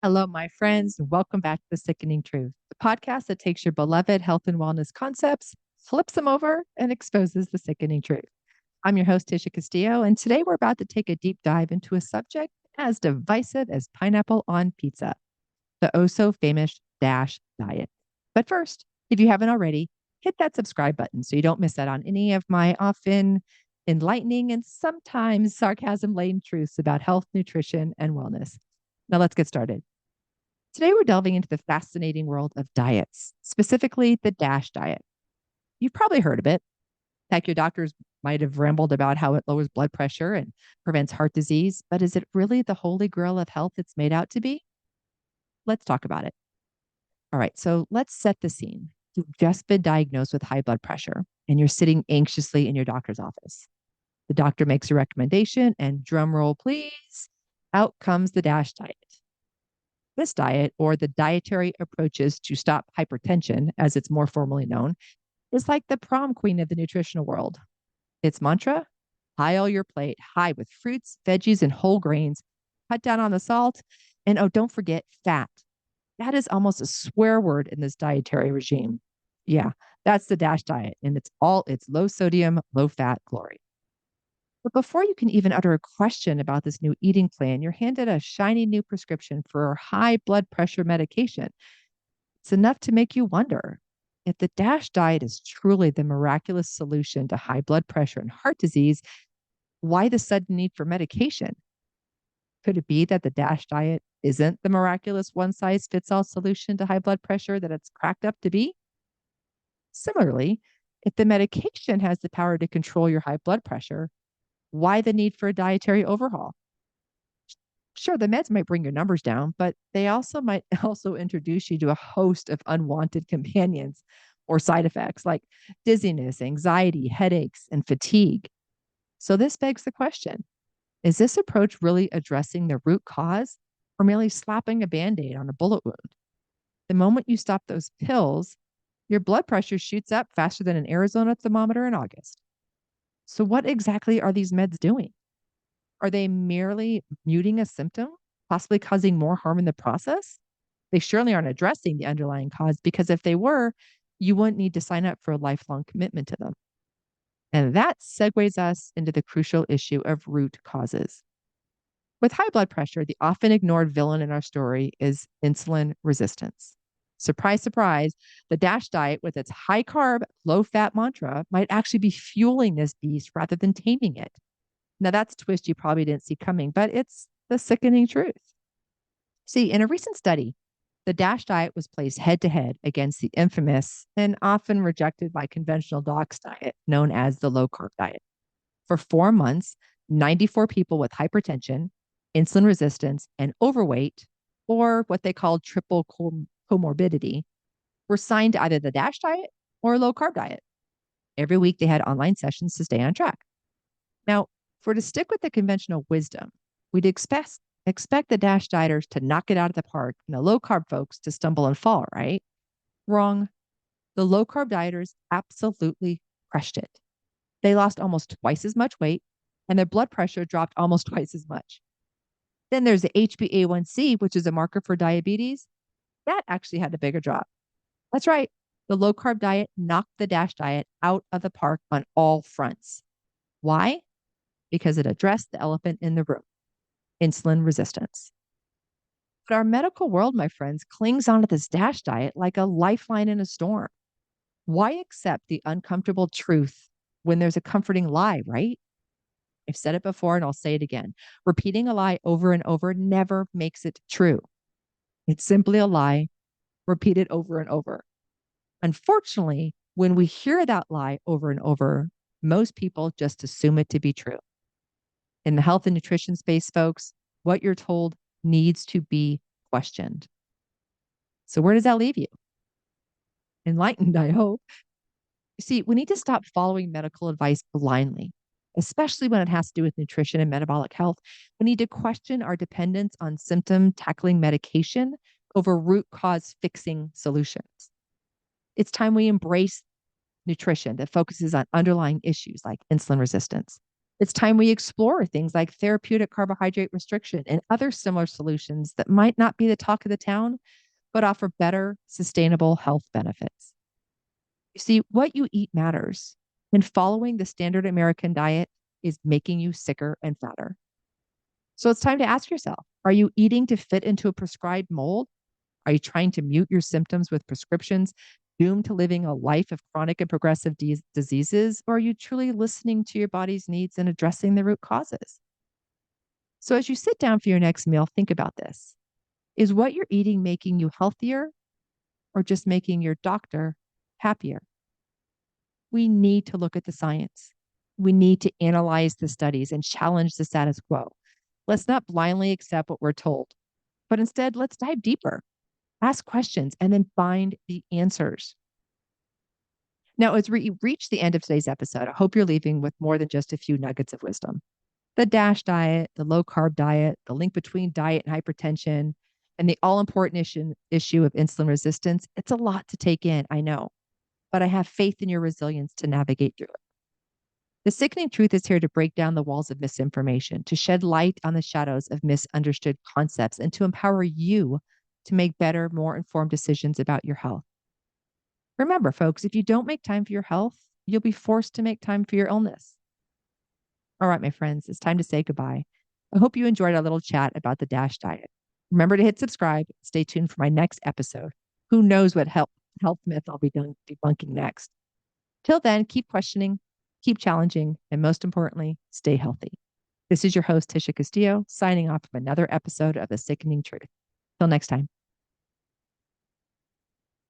Hello, my friends. Welcome back to The Sickening Truth, the podcast that takes your beloved health and wellness concepts, flips them over, and exposes the sickening truth. I'm your host, Tisha Castillo, and today we're about to take a deep dive into a subject as divisive as pineapple on pizza, the oh so famous DASH diet. But first, if you haven't already, hit that subscribe button so you don't miss out on any of my often enlightening and sometimes sarcasm laden truths about health, nutrition, and wellness. Now let's get started. Today, we're delving into the fascinating world of diets, specifically the DASH diet. You've probably heard of it. Heck, your doctors might have rambled about how it lowers blood pressure and prevents heart disease, but is it really the holy grail of health it's made out to be? Let's talk about it. All right, so let's set the scene. You've just been diagnosed with high blood pressure and you're sitting anxiously in your doctor's office. The doctor makes a recommendation, and drum roll, please, out comes the DASH diet. This diet, or the dietary approaches to stop hypertension, as it's more formally known, is like the prom queen of the nutritional world. Its mantra: pile your plate high with fruits, veggies, and whole grains, cut down on the salt, and oh, don't forget fat. That is almost a swear word in this dietary regime. Yeah, that's the DASH diet, and it's low sodium, low fat glory. But before you can even utter a question about this new eating plan, you're handed a shiny new prescription for high blood pressure medication. It's enough to make you wonder if the DASH diet is truly the miraculous solution to high blood pressure and heart disease. Why the sudden need for medication? Could it be that the DASH diet isn't the miraculous one size fits all solution to high blood pressure that it's cracked up to be? Similarly, if the medication has the power to control your high blood pressure, why the need for a dietary overhaul? Sure, the meds might bring your numbers down, but they also might also introduce you to a host of unwanted companions or side effects like dizziness, anxiety, headaches, and fatigue. So this begs the question: is this approach really addressing the root cause, or merely slapping a band-aid on a bullet wound? The moment you stop those pills, your blood pressure shoots up faster than an Arizona thermometer in August. So what exactly are these meds doing? Are they merely muting a symptom, possibly causing more harm in the process? They surely aren't addressing the underlying cause, because if they were, you wouldn't need to sign up for a lifelong commitment to them. And that segues us into the crucial issue of root causes. With high blood pressure, the often ignored villain in our story is insulin resistance. Surprise, surprise, the DASH diet with its high carb, low fat mantra might actually be fueling this beast rather than taming it. Now, that's a twist you probably didn't see coming, but it's the sickening truth. See, in a recent study, the DASH diet was placed head to head against the infamous and often rejected by conventional docs diet known as the low carb diet. For 4 months, 94 people with hypertension, insulin resistance, and overweight, or what they call triple comorbidity, were signed to either the DASH diet or a low carb diet. Every week, they had online sessions to stay on track. Now, for to stick with the conventional wisdom, we'd expect the DASH dieters to knock it out of the park and the low carb folks to stumble and fall, right? Wrong. The low carb dieters absolutely crushed it. They lost almost twice as much weight, and their blood pressure dropped almost twice as much. Then there's the HbA1c, which is a marker for diabetes. That actually had a bigger drop. That's right. The low carb diet knocked the DASH diet out of the park on all fronts. Why? Because it addressed the elephant in the room: insulin resistance. But our medical world, my friends, clings onto this DASH diet like a lifeline in a storm. Why accept the uncomfortable truth when there's a comforting lie, right? I've said it before and I'll say it again. Repeating a lie over and over never makes it true. It's simply a lie repeated over and over. Unfortunately, when we hear that lie over and over, most people just assume it to be true. In the health and nutrition space, folks, what you're told needs to be questioned. So, where does that leave you? Enlightened, I hope. You see, we need to stop following medical advice blindly, especially when it has to do with nutrition and metabolic health. We need to question our dependence on symptom tackling medication over root cause fixing solutions. It's time we embrace nutrition that focuses on underlying issues like insulin resistance, It's time we explore things like therapeutic carbohydrate restriction and other similar solutions that might not be the talk of the town, but offer better, sustainable health benefits. You see, what you eat matters, and following the standard American diet is making you sicker and fatter. So it's time to ask yourself, are you eating to fit into a prescribed mold? Are you trying to mute your symptoms with prescriptions, doomed to living a life of chronic and progressive diseases? Or are you truly listening to your body's needs and addressing the root causes? So as you sit down for your next meal, think about this. Is what you're eating making you healthier or just making your doctor happier? We need to look at the science. We need to analyze the studies and challenge the status quo. Let's not blindly accept what we're told, but instead, let's dive deeper, ask questions, and then find the answers. Now, as we reach the end of today's episode, I hope you're leaving with more than just a few nuggets of wisdom. The DASH diet, the low carb diet, the link between diet and hypertension, and the all important issue of insulin resistance. It's a lot to take in, I know, but I have faith in your resilience to navigate through it. The Sickening Truth is here to break down the walls of misinformation, to shed light on the shadows of misunderstood concepts, and to empower you to make better, more informed decisions about your health. Remember, folks, if you don't make time for your health, you'll be forced to make time for your illness. All right, my friends, it's time to say goodbye. I hope you enjoyed our little chat about the DASH diet. Remember to hit subscribe. Stay tuned for my next episode. Who knows what health myth I'll be debunking next. Till then, keep questioning, keep challenging, and most importantly, stay healthy. This is your host, Tisha Castillo, signing off from another episode of The Sickening Truth. Till next time.